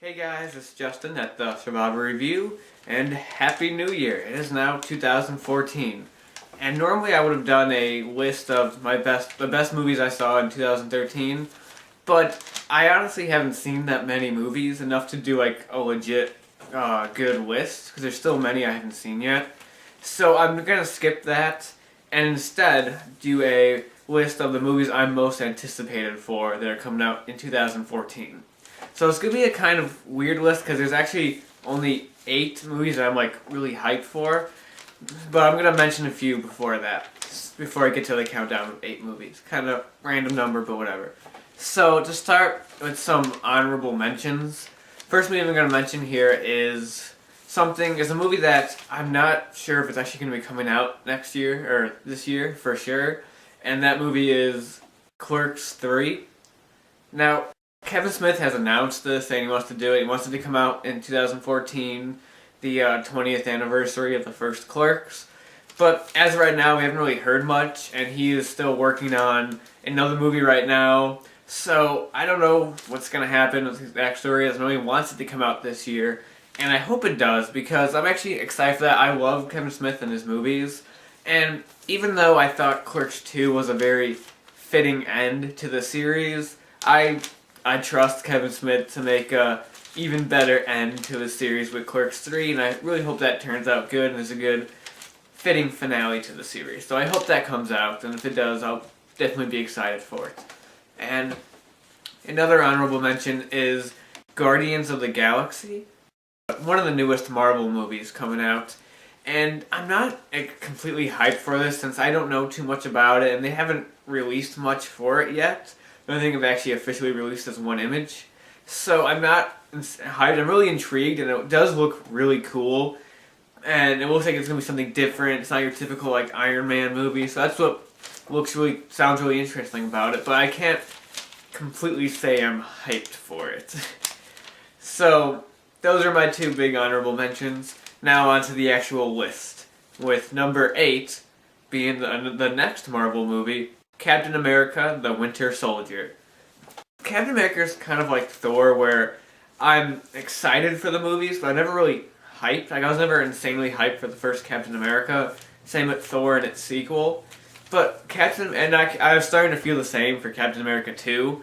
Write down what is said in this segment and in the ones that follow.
Hey guys, it's Justin at the Survivor Review, and Happy New Year! It is now 2014, and normally I would have done a list of the best movies I saw in 2013, but I honestly haven't seen that many movies, enough to do like a legit good list, because there's still many I haven't seen yet. So I'm gonna skip that, and instead do a list of the movies I'm most anticipated for that are coming out in 2014. So it's going to be a kind of weird list because there's actually only 8 movies that I'm like really hyped for. But I'm going to mention a few before that, before I get to the countdown of 8 movies. Kind of random number, but whatever. So to start with some honorable mentions, first movie I'm going to mention here is a movie that I'm not sure if it's actually going to be coming out next year, or this year for sure. And that movie is Clerks 3. Now, Kevin Smith has announced this, saying he wants to do it. He wants it to come out in 2014, the 20th anniversary of the first Clerks. But as of right now, we haven't really heard much, and he is still working on another movie right now. So I don't know what's going to happen with his backstory. I know he wants it to come out this year, and I hope it does, because I'm actually excited for that. I love Kevin Smith and his movies, and even though I thought Clerks 2 was a very fitting end to the series, I trust Kevin Smith to make a even better end to the series with Clerks 3, and I really hope that turns out good and is a good fitting finale to the series. So I hope that comes out, and if it does, I'll definitely be excited for it. And another honorable mention is Guardians of the Galaxy, one of the newest Marvel movies coming out. And I'm not completely hyped for this since I don't know too much about it, and they haven't released much for it yet. I don't think I've actually officially released this one image. So I'm not hyped. I'm really intrigued, and it does look really cool. And it looks like it's going to be something different. It's not your typical like Iron Man movie. So that's what sounds really interesting about it. But I can't completely say I'm hyped for it. So those are my 2 big honorable mentions. Now on to the actual list, with number 8 being the next Marvel movie, Captain America, the Winter Soldier. Captain America is kind of like Thor, where I'm excited for the movies, but I'm never really hyped. Like, I was never insanely hyped for the first Captain America. Same with Thor and its sequel. But I was starting to feel the same for Captain America 2.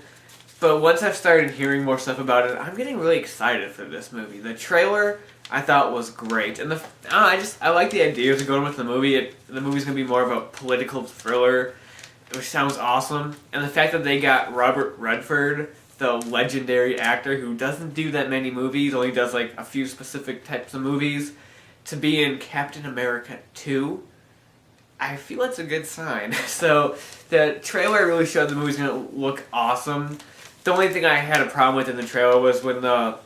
But once I've started hearing more stuff about it, I'm getting really excited for this movie. The trailer I thought was great, and I like the ideas of going with the movie. The movie's gonna be more of a political thriller, which sounds awesome. And the fact that they got Robert Redford, the legendary actor who doesn't do that many movies, only does like a few specific types of movies, to be in Captain America 2, I feel it's a good sign. So the trailer really showed the movie's gonna look awesome. The only thing I had a problem with in the trailer was when the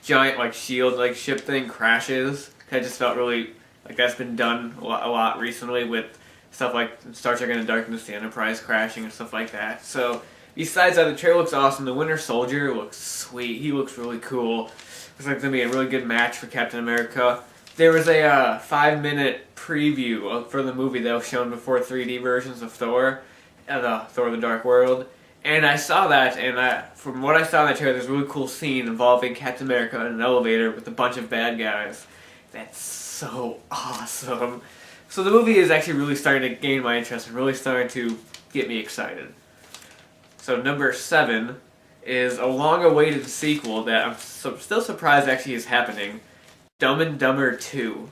giant like shield like ship thing crashes. I just felt really like that's been done a lot recently with stuff like Star Trek Into Darkness, the Enterprise crashing and stuff like that. So besides that, the trailer looks awesome. The Winter Soldier looks sweet. He looks really cool. Looks like it's going to be a really good match for Captain America. There was a 5-minute preview for the movie that was shown before 3D versions of Thor, Thor the Dark World. And I saw that, and from what I saw in that trailer, there's a really cool scene involving Captain America in an elevator with a bunch of bad guys. That's so awesome. So the movie is actually really starting to gain my interest and really starting to get me excited. So number 7 is a long-awaited sequel that I'm still surprised actually is happening, Dumb and Dumber 2.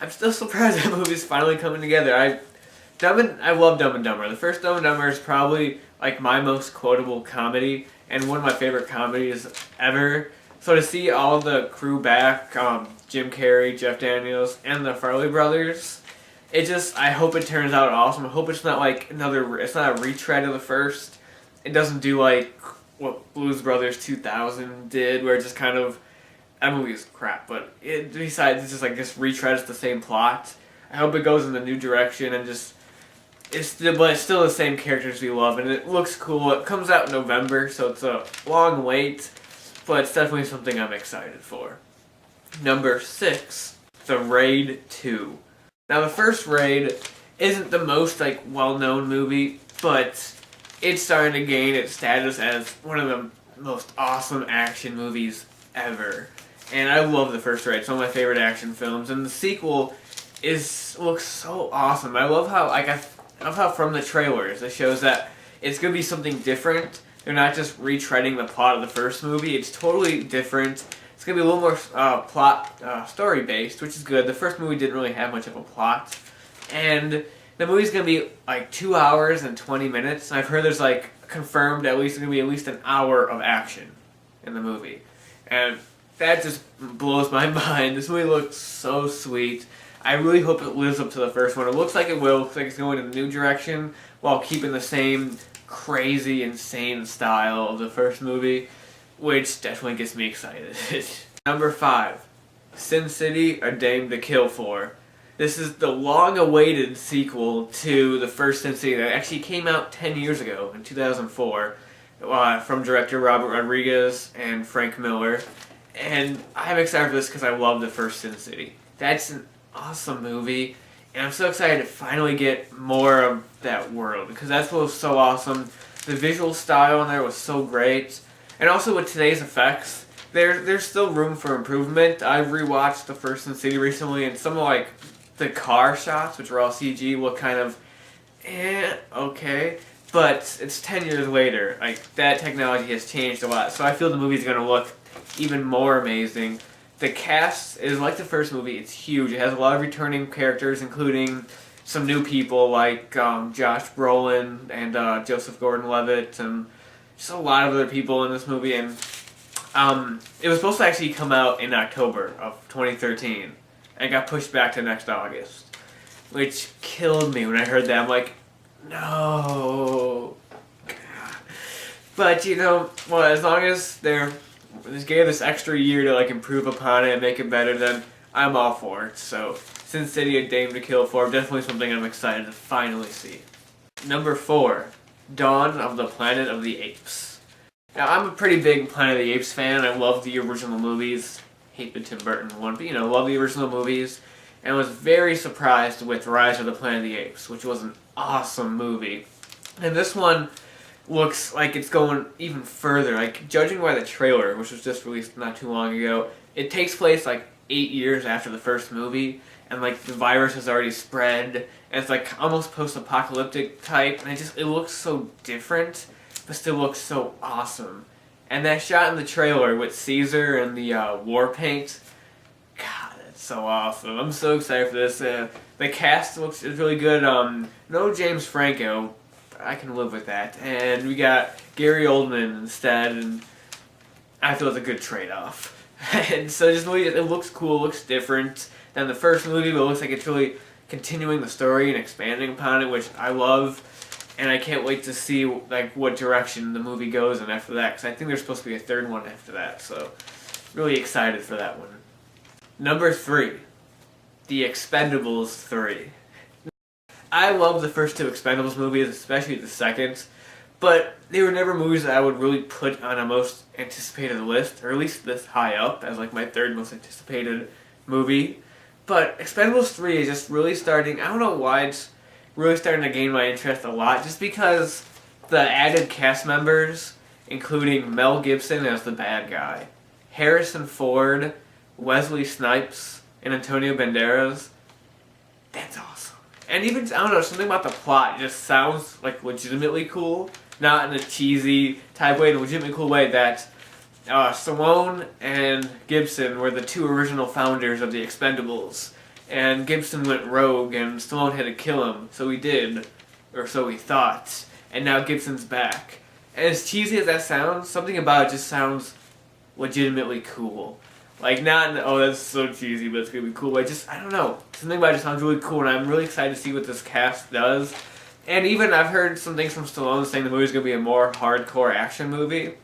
I'm still surprised that movie's finally coming together. I love Dumb and Dumber. The first Dumb and Dumber is probably like my most quotable comedy and one of my favorite comedies ever. So to see all the crew back, Jim Carrey, Jeff Daniels, and the Farrelly brothers, I hope it turns out awesome. I hope it's not like it's not a retread of the first. It doesn't do like what Blues Brothers 2000 did, where it just kind of, that movie is crap, but besides, it's just like this retreads the same plot. I hope it goes in a new direction and it's still the same characters we love, and it looks cool. It comes out in November, so it's a long wait, but it's definitely something I'm excited for. Number 6, The Raid 2. Now the first Raid isn't the most well-known movie, but it's starting to gain its status as one of the most awesome action movies ever. And I love the first Raid. It's one of my favorite action films. And the sequel looks so awesome. I love how I love how from the trailers it shows that it's gonna be something different. They're not just retreading the plot of the first movie. It's totally different. It's gonna be a little more story based, which is good. The first movie didn't really have much of a plot, and the movie's gonna be like 2 hours and 20 minutes. I've heard there's like confirmed at least gonna be at least an hour of action in the movie, and that just blows my mind. This movie looks so sweet. I really hope it lives up to the first one. It looks like it will. It looks like it's going in a new direction while keeping the same crazy, insane style of the first movie, which definitely gets me excited. Number 5, Sin City: A Dame to Kill For. This is the long-awaited sequel to the first Sin City that actually came out 10 years ago, in 2004, from director Robert Rodriguez and Frank Miller. And I'm excited for this because I love the first Sin City. That's an awesome movie, and I'm so excited to finally get more of that world, because that's what was so awesome. The visual style in there was so great, and also with today's effects, there's still room for improvement. I've rewatched the first Sin City recently, and some of like the car shots, which were all CG, look kind of okay, but it's 10 years later. Like, that technology has changed a lot, so I feel the movie's gonna look even more amazing. The cast is like the first movie. It's huge. It has a lot of returning characters, including some new people like Josh Brolin and Joseph Gordon-Levitt, and just a lot of other people in this movie. And it was supposed to actually come out in October of 2013, and got pushed back to next August, which killed me when I heard that. I'm like, no. But well, as long as they just gave this extra year to like improve upon it and make it better, then I'm all for it. So, Sin City: A Dame to Kill For, definitely something I'm excited to finally see. Number 4, Dawn of the Planet of the Apes. Now, I'm a pretty big Planet of the Apes fan. I love the original movies. Hate the Tim Burton one, but love the original movies. And was very surprised with Rise of the Planet of the Apes, which was an awesome movie. And this one looks like it's going even further. Like, judging by the trailer, which was just released not too long ago, it takes place like 8 years after the first movie, and like the virus has already spread, and it's like almost post-apocalyptic type, and it looks so different, but still looks so awesome. And that shot in the trailer with Caesar and the war paint, God, that's so awesome. I'm so excited for this. The cast is really good. No James Franco, I can live with that. And we got Gary Oldman instead, and I feel it's a good trade-off. And so this movie, it looks cool, looks different than the first movie, but it looks like it's really continuing the story and expanding upon it, which I love. And I can't wait to see like what direction the movie goes in after that, because I think there's supposed to be a third one after that. So, really excited for that one. Number 3, The Expendables 3. I love the first 2 Expendables movies, especially the second, but they were never movies that I would really put on a most anticipated list, or at least this high up as like my 3rd most anticipated movie. But Expendables 3 is just really starting, I don't know why it's really starting to gain my interest a lot, just because the added cast members, including Mel Gibson as the bad guy, Harrison Ford, Wesley Snipes, and Antonio Banderas, that's awesome. And even, I don't know, something about the plot just sounds like legitimately cool, not in a cheesy type way, in a legitimately cool way that Stallone and Gibson were the 2 original founders of the Expendables. And Gibson went rogue, and Stallone had to kill him, so he did, or so he thought. And now Gibson's back. And as cheesy as that sounds, something about it just sounds legitimately cool. Like, not, oh, that's so cheesy, but it's gonna be cool. But I don't know. Something about it just sounds really cool, and I'm really excited to see what this cast does. And even, I've heard some things from Stallone saying the movie's gonna be a more hardcore action movie.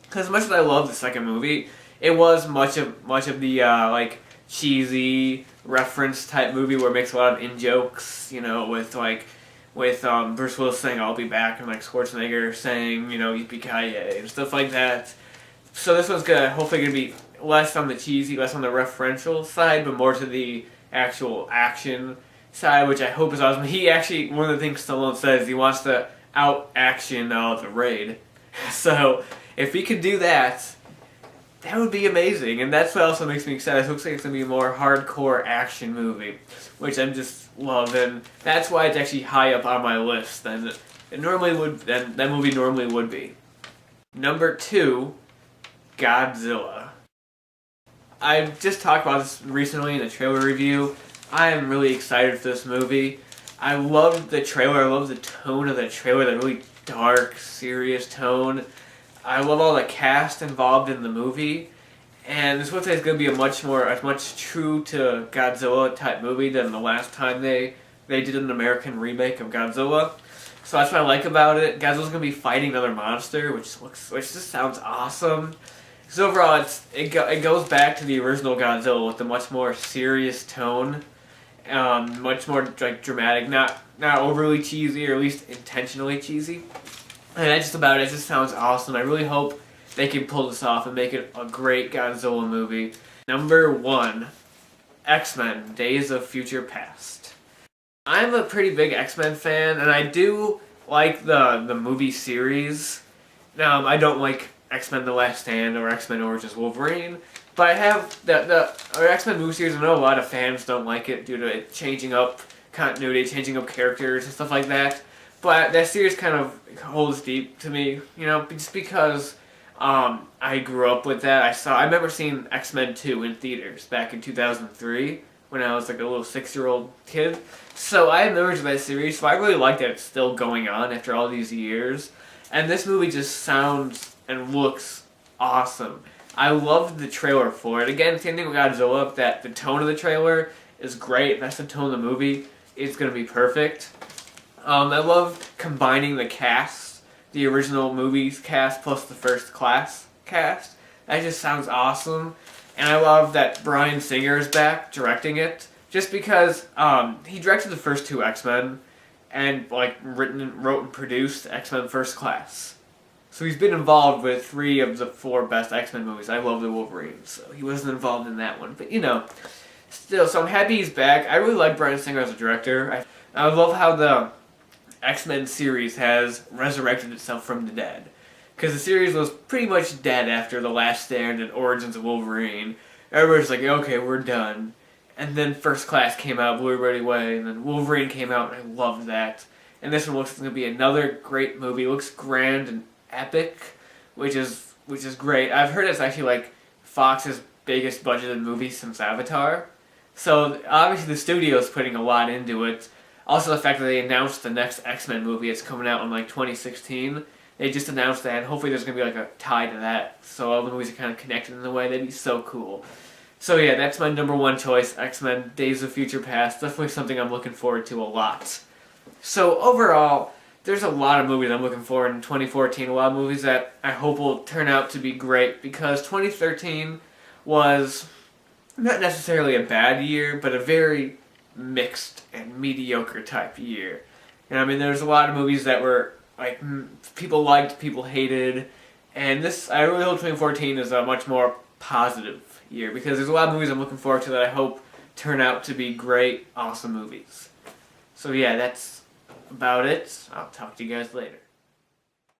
Because as much as I love the second movie, it was much of the, like, cheesy reference type movie where it makes a lot of in-jokes, with Bruce Willis saying I'll be back, and like Schwarzenegger saying, yippee-ki-yay, and stuff like that. So this one's hopefully gonna be less on the cheesy, less on the referential side, but more to the actual action side, which I hope is awesome. He actually, one of the things Stallone says, he wants to out-action the Raid. So If we could do that, that would be amazing. And that's what also makes me excited. It looks like it's going to be a more hardcore action movie, which I'm just loving. That's why it's actually high up on my list than it normally would, than that movie normally would be. Number 2, Godzilla. I just talked about this recently in a trailer review. I am really excited for this movie. I love the trailer. I love the tone of the trailer, that really dark, serious tone. I love all the cast involved in the movie. And this looks like it's going to be a much true to Godzilla type movie than the last time they did an American remake of Godzilla. So that's what I like about it. Godzilla's going to be fighting another monster, which just sounds awesome. So overall, it goes back to the original Godzilla with a much more serious tone, much more like dramatic, not overly cheesy, or at least intentionally cheesy. And that's just about it. It just sounds awesome. I really hope they can pull this off and make it a great Godzilla movie. Number 1, X-Men: Days of Future Past. I'm a pretty big X-Men fan, and I do like the movie series. I don't like X-Men: The Last Stand or X-Men Origins Wolverine, but I have the X-Men movie series. I know a lot of fans don't like it due to it changing up continuity, changing up characters and stuff like that. But that series kind of holds deep to me, just because I grew up with that. I remember seeing X-Men 2 in theaters back in 2003 when I was like a little 6-year-old kid. So I have memories of that series, so I really like that it's still going on after all these years. And this movie just sounds and looks awesome. I loved the trailer for it. Again, same thing with Godzilla, that the tone of the trailer is great. That's the tone of the movie. It's going to be perfect. I love combining the cast, the original movie's cast plus the first class cast. That just sounds awesome. And I love that Bryan Singer is back directing it, just because he directed the first 2 X-Men and wrote and produced X-Men First Class. So he's been involved with 3 of the 4 best X-Men movies. I love the Wolverine, so he wasn't involved in that one. But still, so I'm happy he's back. I really like Bryan Singer as a director. I love how the X-Men series has resurrected itself from the dead. Because the series was pretty much dead after The Last Stand and Origins of Wolverine. Everybody's like, okay, we're done. And then First Class came out, blew everybody away, and then Wolverine came out, and I loved that. And this one looks like it's going to be another great movie. It looks grand and epic, which is great. I've heard it's actually like Fox's biggest budgeted movie since Avatar. So obviously the studio's putting a lot into it. Also the fact that they announced the next X-Men movie, it's coming out in 2016. They just announced that, and hopefully there's going to be a tie to that, so all the movies are kind of connected in a way. That'd be so cool. So yeah, that's my number 1 choice, X-Men: Days of Future Past. Definitely something I'm looking forward to a lot. So overall, there's a lot of movies I'm looking forward in 2014, a lot of movies that I hope will turn out to be great, because 2013 was not necessarily a bad year, but a very mixed and mediocre type year. There's a lot of movies that were people liked, people hated, and I really hope 2014 is a much more positive year, because there's a lot of movies I'm looking forward to that I hope turn out to be great, awesome movies. So yeah, that's about it. I'll talk to you guys later.